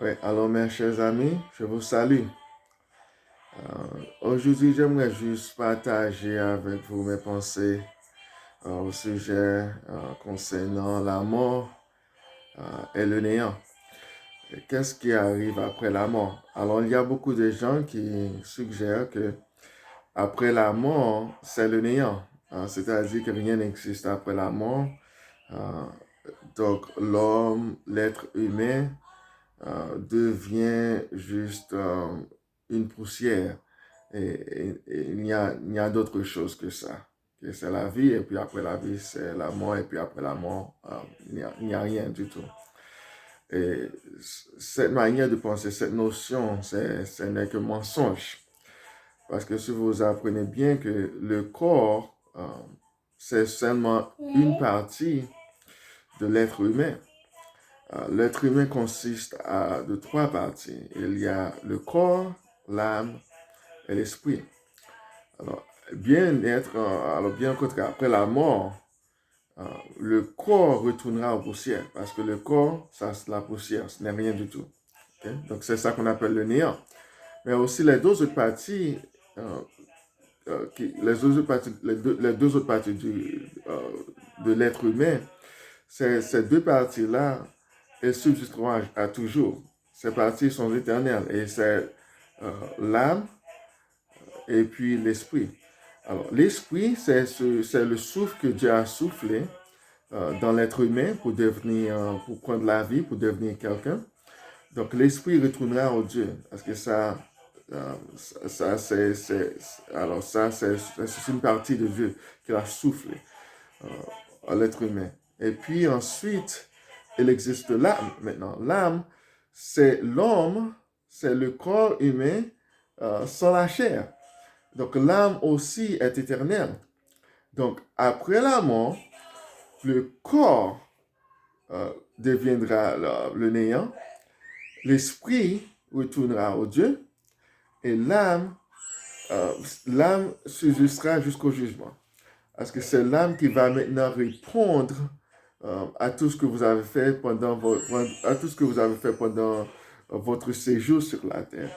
Oui, alors mes chers amis, je vous salue. Aujourd'hui, j'aimerais juste partager avec vous mes pensées au sujet concernant la mort et le néant. Et qu'est-ce qui arrive après la mort? Alors, il y a beaucoup de gens qui suggèrent que après la mort, c'est le néant. C'est-à-dire que rien n'existe après la mort. Euh, donc, l'homme, l'être humain, devient juste une poussière. Et il y a d'autres choses que ça. Que c'est la vie, et puis après la vie, c'est la mort, et puis après la mort, il n'y a rien du tout. Et cette manière de penser, cette notion, ce n'est que mensonge. Parce que si vous apprenez bien que le corps, c'est seulement une partie de l'être humain. L'être humain consiste de trois parties. Il y a le corps, l'âme et l'esprit. Alors, bien qu'après la mort, euh, le corps retournera aux poussières, parce que le corps, ça c'est la poussière, ce n'est rien du tout. Okay? Donc c'est ça qu'on appelle le néant. Mais aussi les deux autres parties, euh, les deux autres parties de l'être humain, ces deux parties-là, elles subsisteront à toujours. Ces parties sont éternelles et c'est l'âme et puis l'esprit. Alors, l'esprit, c'est le souffle que Dieu a soufflé dans l'être humain pour prendre la vie, pour devenir quelqu'un. Donc, l'esprit retournera au Dieu parce que c'est une partie de Dieu qu'il a soufflé à l'être humain. Et puis ensuite, il existe l'âme. Maintenant, l'âme, c'est l'homme, c'est le corps humain sans la chair. Donc l'âme aussi est éternelle. Donc après la mort, le corps deviendra le néant, l'esprit retournera au Dieu et euh, l'âme subsistera jusqu'au jugement. Parce que c'est l'âme qui va maintenant répondre à tout ce que vous avez fait pendant votre séjour sur la terre.